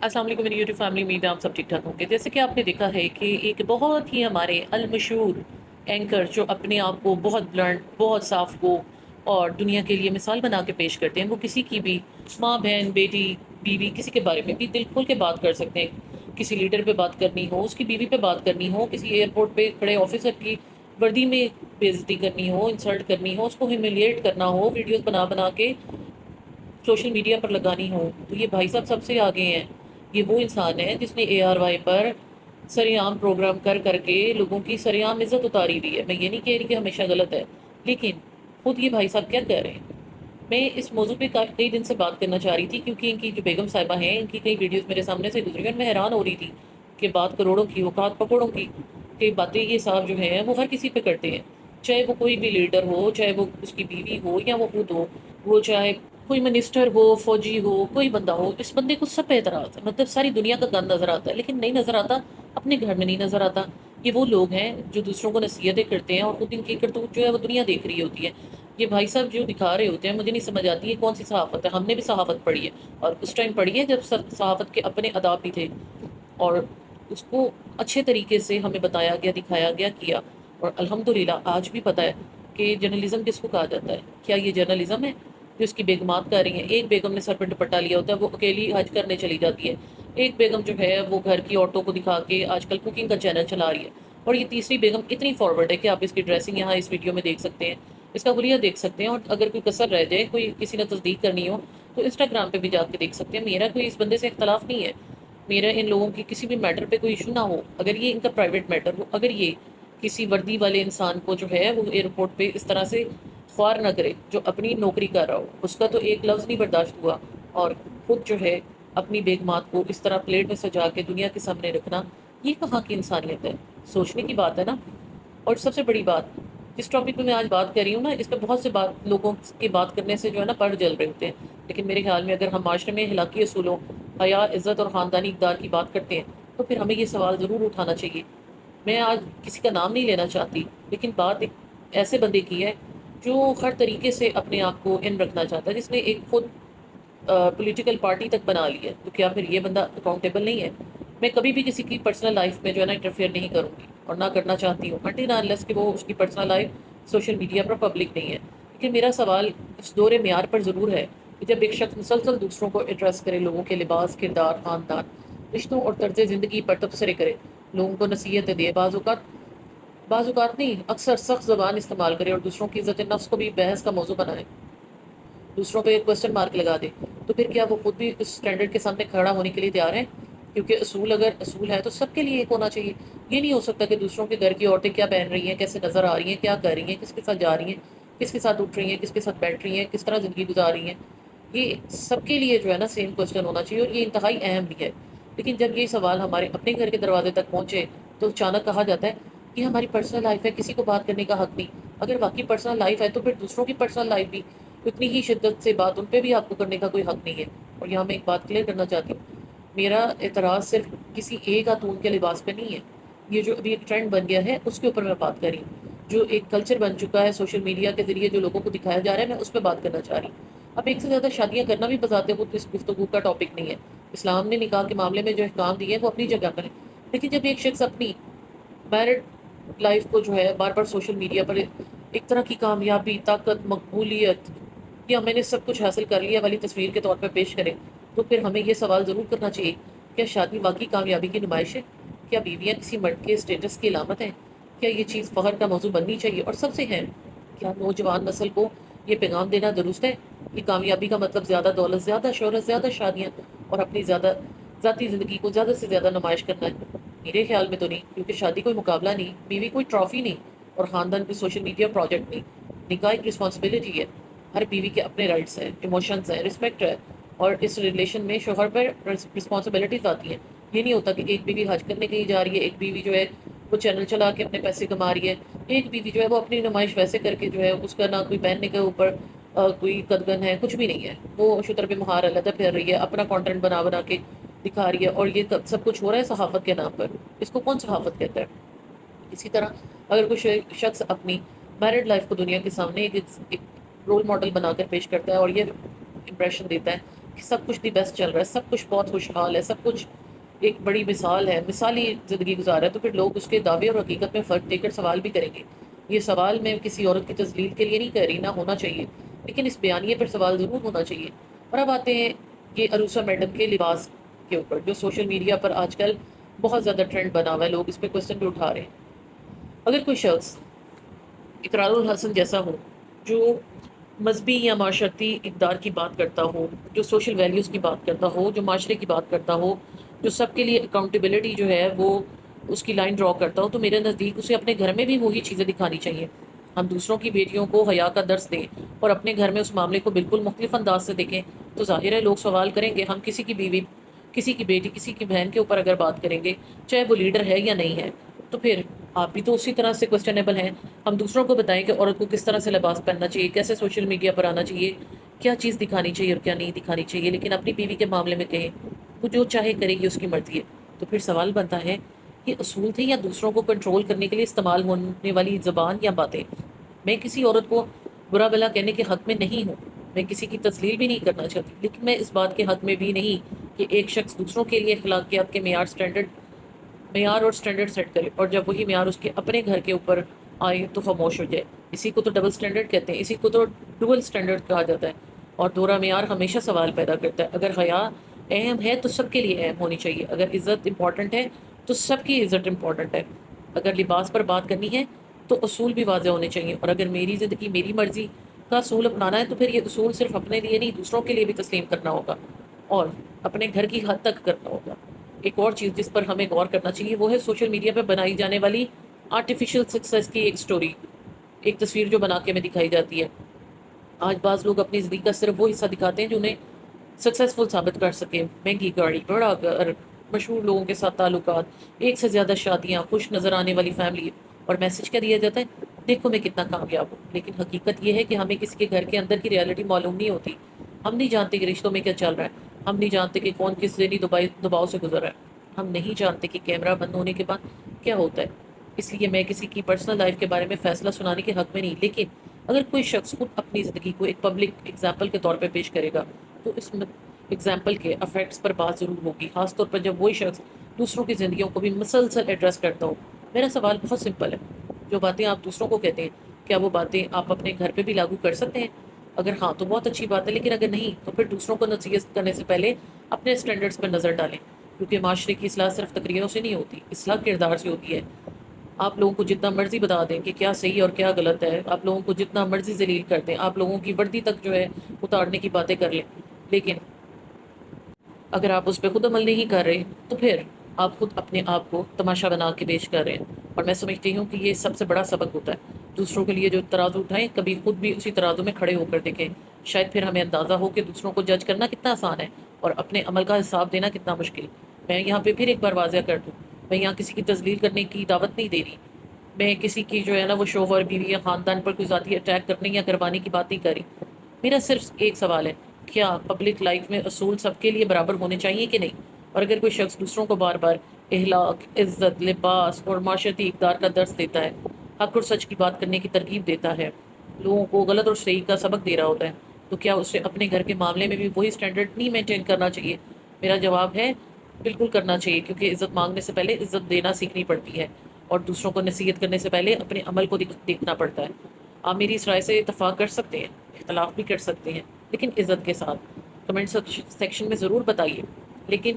अस्सलाम वालेकुम मेरी यूट्यूब फैमिली, उम्मीद है आप सब ठीक ठाक होंगे। जैसे कि आपने देखा है कि एक बहुत ही हमारे अलमशहूर एंकर जो अपने आप को बहुत ब्लंट, बहुत साफ गो और दुनिया के लिए मिसाल बना के पेश करते हैं, वो किसी की भी माँ, बहन, बेटी, बीवी, किसी के बारे में भी दिल खोल के बात कर सकते हैं। किसी लीडर पे बात करनी हो, उसकी बीवी पे बात करनी हो, किसी एयरपोर्ट पे खड़े ऑफिसर की वर्दी में बेइज्जती करनी हो, इंसल्ट करनी हो, उसको ह्यूमिलिएट करना हो, वीडियोस बना बना के सोशल मीडिया पर लगानी हो, तो ये भाई साहब सबसे आगे हैं। ये वो इंसान है जिसने ARY पर सरेआम प्रोग्राम कर करके लोगों की सरेआम इज्जत उतारी हुई है। मैं ये नहीं कह रही कि हमेशा गलत है, लेकिन खुद ये भाई साहब क्या कह रहे हैं। मैं इस मौजू पे कई दिन से बात करना चाह रही थी, क्योंकि इनकी जो बेगम साहिबा हैं, इनकी कई वीडियोस मेरे सामने से गुजरी और मैं हैरान हो रही थी कि बात करोड़ों की, औकात पकड़ों की। कि बातें ये साहब जो हैं वो हर किसी पे करते हैं, चाहे वो कोई भी लीडर हो, चाहे वो उसकी बीवी हो या वो खुद हो, वो चाहे कोई मिनिस्टर हो, फौजी हो, कोई बंदा हो। इस बंदे को सब पे एतराज़ है, मतलब सारी दुनिया का गंद नज़र आता है, लेकिन नहीं नज़र आता, अपने घर में नहीं नज़र आता। ये वो लोग हैं जो दूसरों को नसीहतें करते हैं और खुद इनकी करतूत जो है वो दुनिया देख रही होती है। ये भाई साहब जो दिखा रहे होते हैं, मुझे नहीं समझ आती है कौन सी सहाफ़त है। हमने भी सहाफ़त पढ़ी है, और उस टाइम पढ़ी है जब सहाफ़त के अपने अदाब भी थे, और उसको अच्छे तरीके से हमें बताया गया, दिखाया गया, किया। और अल्हम्दुलिल्लाह आज भी पता है कि जर्नलिज़्म किसको कहा जाता है। क्या ये जर्नलिज़्म है जो इसकी बेगमात कर रही हैं? एक बेगम ने सर पर दुपट्टा लिया होता है, वो अकेली हज करने चली जाती है। एक बेगम जो है वो घर की औरतों को दिखा के आजकल कुकिंग का चैनल चला रही है। और ये तीसरी बेगम इतनी फॉरवर्ड है कि आप इसकी ड्रेसिंग यहाँ इस वीडियो में देख सकते हैं, इसका हुलिया देख सकते हैं। और अगर कोई कसर रह जाए, कोई किसी ने तस्दीक करनी हो, तो इंस्टाग्राम पे भी जाके देख सकते हैं। मेरा कोई इस बंदे से इख्तलाफ नहीं है, मेरा इन लोगों की किसी भी मैटर पे कोई इशू ना हो। अगर ये इनका प्राइवेट मैटर हो, अगर ये किसी वर्दी वाले इंसान को जो है वो एयरपोर्ट पे इस तरह से ख्वार ना करे जो अपनी नौकरी कर रहा हो, उसका तो एक लफ्ज़ नहीं बर्दाश्त हुआ। और खुद जो है अपनी बेगमात को इस तरह प्लेट में सजा के दुनिया के सामने रखना, ये कहाँ की इंसानियत है? सोचने की बात है ना। और सबसे बड़ी बात, जिस टॉपिक पे मैं आज बात कर रही हूँ ना, इस पे बहुत से बात लोगों की बात करने से जो है ना पर जल रहे होते हैं। लेकिन मेरे ख्याल में अगर हम माशरे में अखलाकी असूलों, हया, इज़्ज़त और ख़ानदानी इक़दार की बात करते हैं, तो फिर हमें ये सवाल ज़रूर उठाना चाहिए। मैं आज किसी का नाम नहीं लेना चाहती, लेकिन बात एक ऐसे बंदे की है जो हर तरीके से अपने आप को इन रखना चाहता है, जिसने एक खुद पॉलिटिकल पार्टी तक बना ली है। तो क्या फिर ये बंदा अकाउंटेबल नहीं है? मैं कभी भी किसी की पर्सनल लाइफ में जो है ना इंटरफेयर नहीं करूँगी, और ना करना चाहती हूँ, अनटिल अनलेस कि वो उसकी पर्सनल लाइफ सोशल मीडिया पर पब्लिक नहीं है। लेकिन मेरा सवाल इस दौरे म्यार पर ज़रूर है कि जब एक शख्स मुसलसल दूसरों को एड्रेस करे, लोगों के लिबास, किरदार, ख़ानदान, रिश्तों और तर्ज ज़िंदगी पर तबसरे करे, लोगों को नसीहतें दे, बाज़ औक़ात नहीं, अक्सर सख्त ज़बान इस्तेमाल करे और दूसरों की इज़्ज़त नफ्स को भी बहस का मौजू बनाए, दूसरों पे क्वेश्चन मार्क लगा दे, तो फिर क्या वो खुद भी उस स्टैंडर्ड के सामने खड़ा होने के लिए तैयार है? क्योंकि असूल अगर असूल है तो सबके लिए एक होना चाहिए। ये नहीं हो सकता कि दूसरों के घर की औरतें क्या पहन रही हैं, कैसे नज़र आ रही हैं, क्या कर रही हैं, किसके साथ जा रही हैं, किसके साथ उठ रही हैं, किसके साथ बैठ रही हैं, किस तरह ज़िंदगी गुजार रही हैं, ये सबके लिए जो है ना सेम क्वेश्चन होना चाहिए, और ये इंतहाई अहम भी है। लेकिन जब ये सवाल हमारे अपने घर के दरवाजे तक पहुँचे, तो अचानक कहा जाता है कि हमारी पर्सनल लाइफ है, किसी को बात करने का हक नहीं। अगर वाकई पर्सनल लाइफ है, तो फिर दूसरों की पर्सनल लाइफ भी उतनी ही शिद्दत से बात उन पे भी आपको करने का कोई हक नहीं है। और यहाँ मैं एक बात क्लियर करना चाहती हूँ, मेरा एतराज़ सिर्फ किसी एक खातून के लिबास पे नहीं है। ये जो अभी एक ट्रेंड बन गया है, उसके ऊपर मैं बात कर रही हूँ। जो एक कल्चर बन चुका है सोशल मीडिया के ज़रिए, जो लोगों को दिखाया जा रहा है, मैं उस पे बात करना चाह रही हूँ। अब एक से ज़्यादा शादियाँ करना भी बज़ाते खुद इस गुफ्तगू का टॉपिक नहीं है। इस्लाम ने निकाह के मामले में जो अहकाम दिए हैं वो अपनी जगह पर है। लेकिन जब एक शख्स अपनी मैरिड लाइफ को जो है बार बार सोशल मीडिया पर एक तरह की कामयाबी, ताकत, मकबूलियत, या मैंने सब कुछ हासिल कर लिया वाली तस्वीर के तौर पर पेश करें, तो फिर हमें ये सवाल ज़रूर करना चाहिए, क्या शादी वाकई कामयाबी की नुमाइश है? क्या बीवियाँ किसी मर्द के स्टेटस की अलामत हैं? क्या ये चीज़ फ़ख्र का मौजू बननी चाहिए? और सबसे अहम, क्या नौजवान नस्ल को ये पैगाम देना दुरुस्त है कि कामयाबी का मतलब ज़्यादा दौलत, ज़्यादा शोहरत, ज़्यादा शादियाँ और अपनी ज़्यादा ज़ाती ज़िंदगी को ज़्यादा से ज़्यादा नुमाइश करना है? मेरे ख्याल में तो नहीं, क्योंकि शादी कोई मुकाबला नहीं, बीवी कोई ट्रॉफी नहीं, और ख़ानदान कोई सोशल मीडिया प्रोजेक्ट नहीं। निकाह एक रिस्पॉन्सिबिलिटी है। हर बीवी के अपने राइट्स हैं, इमोशंस हैं, रिस्पेक्ट है, और इस रिलेशन में शोहर पर रिस्पॉन्सिबिलिटीज़ आती हैं। ये नहीं होता कि एक बीवी हज करने कहीं जा रही है, एक बीवी जो है वो चैनल चला के अपने पैसे कमा रही है, एक बीवी जो है वो अपनी नुमाइश वैसे करके जो है उसका ना कोई पहनने के ऊपर कोई कदगन है, कुछ भी नहीं है। वो शुतर पे मुहार अलहदा फिर रही है, अपना कंटेंट बना बना के दिखा रही है, और ये सब कुछ हो रहा है सहाफ़त के नाम पर। इसको कौन सहाफ़त कहता है? इसी तरह अगर कोई शख्स अपनी मैरिड लाइफ को दुनिया के सामने एक रोल मॉडल बनाकर पेश करता है और ये इंप्रेशन देता है کہ سب کچھ دی بیسٹ چل رہا ہے، سب کچھ بہت خوشحال ہے، سب کچھ ایک بڑی مثال ہے، مثالی زندگی گزار رہا ہے، تو پھر لوگ اس کے دعوے اور حقیقت میں فرق دے کر سوال بھی کریں گے۔ یہ سوال میں کسی عورت کی تذلیل کے لیے نہیں کہہ رہی، نہ ہونا چاہیے، لیکن اس بیانیے پر سوال ضرور ہونا چاہیے۔ اور اب آتے ہیں یہ عروسہ میڈم کے لباس کے اوپر، جو سوشل میڈیا پر آج کل بہت زیادہ ٹرینڈ بنا ہوا ہے، لوگ اس پہ کوشچن بھی اٹھا رہے ہیں۔ اگر کوئی شخص اقرار الحسن جیسا ہو، جو مذہبی یا معاشرتی اقدار کی بات کرتا ہو، جو سوشل ویلیوز کی بات کرتا ہو، جو معاشرے کی بات کرتا ہو، جو سب کے لیے اکاؤنٹیبلٹی جو ہے وہ اس کی لائن ڈرا کرتا ہو، تو میرے نزدیک اسے اپنے گھر میں بھی وہی چیزیں دکھانی چاہیے۔ ہم دوسروں کی بیٹیوں کو حیا کا درس دیں اور اپنے گھر میں اس معاملے کو بالکل مختلف انداز سے دیکھیں، تو ظاہر ہے لوگ سوال کریں گے۔ ہم کسی کی بیوی، کسی کی بیٹی، کسی کی بہن کے اوپر اگر بات کریں گے، چاہے وہ لیڈر ہے یا نہیں ہے، تو پھر آپ بھی تو اسی طرح سے کوشچنیبل ہیں۔ ہم دوسروں کو بتائیں کہ عورت کو کس طرح سے لباس پہننا چاہیے، کیسے سوشل میڈیا پر آنا چاہیے، کیا چیز دکھانی چاہیے اور کیا نہیں دکھانی چاہیے، لیکن اپنی بیوی کے معاملے میں کہیں وہ جو چاہے کرے گی، اس کی مرضی ہے۔ تو پھر سوال بنتا ہے، یہ اصول تھے یا دوسروں کو کنٹرول کرنے کے لیے استعمال ہونے والی زبان یا باتیں؟ میں کسی عورت کو برا بلا کہنے کے حق میں نہیں ہوں، میں کسی کی تذلیل بھی نہیں کرنا چاہتی، لیکن میں اس بات کے حق میں بھی نہیں کہ ایک شخص دوسروں کے لیے اخلاقیات کے معیار اور سٹینڈرڈ سیٹ کرے، اور جب وہی معیار اس کے اپنے گھر کے اوپر آئے تو خاموش ہو جائے۔ اسی کو تو ڈبل سٹینڈرڈ کہتے ہیں، اسی کو تو ڈوئل سٹینڈرڈ کہا جاتا ہے، اور دوہرا معیار ہمیشہ سوال پیدا کرتا ہے۔ اگر حیا اہم ہے تو سب کے لیے اہم ہونی چاہیے، اگر عزت امپورٹنٹ ہے تو سب کی عزت امپورٹنٹ ہے، اگر لباس پر بات کرنی ہے تو اصول بھی واضح ہونے چاہیے، اور اگر میری زندگی میری مرضی کا اصول اپنانا ہے تو پھر یہ اصول صرف اپنے لیے نہیں، دوسروں کے لیے بھی تسلیم کرنا ہوگا، اور اپنے گھر کی حد تک کرنا ہوگا۔ ایک اور چیز جس پر ہمیں غور کرنا چاہیے وہ ہے سوشل میڈیا پہ بنائی جانے والی آرٹیفیشل سکسیس کی ایک سٹوری، ایک تصویر جو بنا کے میں دکھائی جاتی ہے۔ آج بعض لوگ اپنی زندگی کا صرف وہ حصہ دکھاتے ہیں جو انہیں سکسیسفل ثابت کر سکے، مہنگی گاڑی، بڑا گھر، مشہور لوگوں کے ساتھ تعلقات، ایک سے زیادہ شادیاں، خوش نظر آنے والی فیملی، اور میسج کیا دیا جاتا ہے؟ دیکھو میں کتنا کامیاب ہوں۔ لیکن حقیقت یہ ہے کہ ہمیں کسی کے گھر کے اندر کی ریالٹی معلوم نہیں ہوتی، ہم نہیں جانتے کہ رشتوں میں کیا چل رہا ہے، ہم نہیں جانتے کہ کون کس ذہنی دباؤ سے گزر رہا ہے، ہم نہیں جانتے کہ کیمرہ بند ہونے کے بعد کیا ہوتا ہے۔ اس لیے میں کسی کی پرسنل لائف کے بارے میں فیصلہ سنانے کے حق میں نہیں، لیکن اگر کوئی شخص خود اپنی زندگی کو ایک پبلک ایگزامپل کے طور پہ پیش کرے گا تو اس ایگزامپل کے افیکٹس پر بات ضرور ہوگی، خاص طور پر جب وہی شخص دوسروں کی زندگیوں کو بھی مسلسل ایڈریس کرتا ہو۔ میرا سوال بہت سمپل ہے، جو باتیں آپ دوسروں کو کہتے ہیں کیا وہ باتیں آپ اپنے گھر پہ بھی لاگو کر سکتے ہیں؟ اگر ہاں تو بہت اچھی بات ہے، لیکن اگر نہیں تو پھر دوسروں کو نصیحت کرنے سے پہلے اپنے اسٹینڈرڈس پر نظر ڈالیں، کیونکہ معاشرے کی اصلاح صرف تقریروں سے نہیں ہوتی، اصلاح کردار سے ہوتی ہے۔ آپ لوگوں کو جتنا مرضی بتا دیں کہ کیا صحیح اور کیا غلط ہے، آپ لوگوں کو جتنا مرضی ذلیل کر دیں، آپ لوگوں کی وردی تک جو ہے اتارنے کی باتیں کر لیں، لیکن اگر آپ اس پہ خود عمل نہیں کر رہے تو پھر آپ خود اپنے آپ کو تماشا بنا کے پیش کر رہے ہیں۔ اور میں سمجھتی ہوں کہ یہ سب سے بڑا سبق ہوتا ہے، دوسروں کے لیے جو ترازو اٹھائیں کبھی خود بھی اسی ترازو میں کھڑے ہو کر دیکھیں، شاید پھر ہمیں اندازہ ہو کہ دوسروں کو جج کرنا کتنا آسان ہے اور اپنے عمل کا حساب دینا کتنا مشکل۔ میں یہاں پہ پھر ایک بار واضح کر دوں، میں یہاں کسی کی تذلیل کرنے کی دعوت نہیں دے رہی، میں کسی کی جو ہے نا وہ شوہر بیوی یا خاندان پر کوئی ذاتی اٹیک کرنے یا کروانے کی بات نہیں کر رہی۔ میرا صرف ایک سوال ہے، کیا پبلک لائف میں اصول سب کے لیے برابر ہونے چاہیے کہ نہیں؟ اور اگر کوئی شخص دوسروں کو بار بار اخلاق، عزت، لباس اور معاشرتی اقدار کا درس دیتا ہے، حق اور سچ کی بات کرنے کی ترغیب دیتا ہے، لوگوں کو غلط اور صحیح کا سبق دے رہا ہوتا ہے، تو کیا اسے اپنے گھر کے معاملے میں بھی وہی سٹینڈرڈ نہیں مینٹین کرنا چاہیے؟ میرا جواب ہے بالکل کرنا چاہیے، کیونکہ عزت مانگنے سے پہلے عزت دینا سیکھنی پڑتی ہے، اور دوسروں کو نصیحت کرنے سے پہلے اپنے عمل کو دیکھنا پڑتا ہے۔ آپ میری اس رائے سے اتفاق کر سکتے ہیں، اختلاف بھی کر سکتے ہیں، لیکن عزت کے ساتھ۔ کمنٹ سیکشن میں ضرور بتائیے، لیکن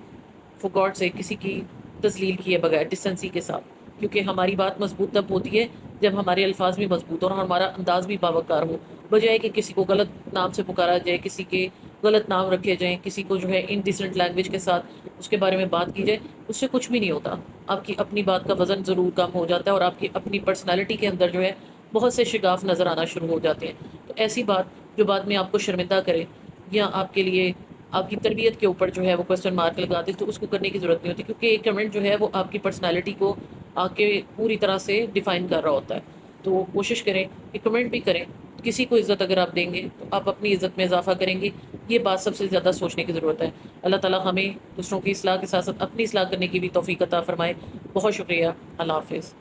فور گاڈ سے کسی کی تذلیل کیے بغیر، ڈسنسی کے ساتھ، کیونکہ ہماری بات مضبوط تب ہوتی ہے جب ہمارے الفاظ بھی مضبوط اور ہمارا انداز بھی باوقار ہو، بجائے کہ کسی کو غلط نام سے پکارا جائے، کسی کے غلط نام رکھے جائیں، کسی کو جو ہے انڈیسنٹ لینگویج کے ساتھ اس کے بارے میں بات کی جائے، اس سے کچھ بھی نہیں ہوتا۔ آپ کی اپنی بات کا وزن ضرور کم ہو جاتا ہے، اور آپ کی اپنی پرسنالٹی کے اندر جو ہے بہت سے شگاف نظر آنا شروع ہو جاتے ہیں۔ تو ایسی بات جو بعد میں آپ کو شرمندہ کرے یا آپ کے لیے آپ کی تربیت کے اوپر جو ہے وہ کوسچن مارک لگا دے، تو اس کو کرنے کی ضرورت نہیں ہوتی، کیونکہ ایک کمنٹ جو ہے وہ آپ کی پرسنالٹی کو آ کے پوری طرح سے ڈیفائن کر رہا ہوتا ہے۔ تو کوشش کریں کہ کمنٹ بھی کریں، کسی کو عزت اگر آپ دیں گے تو آپ اپنی عزت میں اضافہ کریں گے، یہ بات سب سے زیادہ سوچنے کی ضرورت ہے۔ اللہ تعالیٰ ہمیں دوسروں کی اصلاح کے ساتھ ساتھ اپنی اصلاح کرنے کی بھی توفیق عطا فرمائے۔ بہت شکریہ، اللہ حافظ۔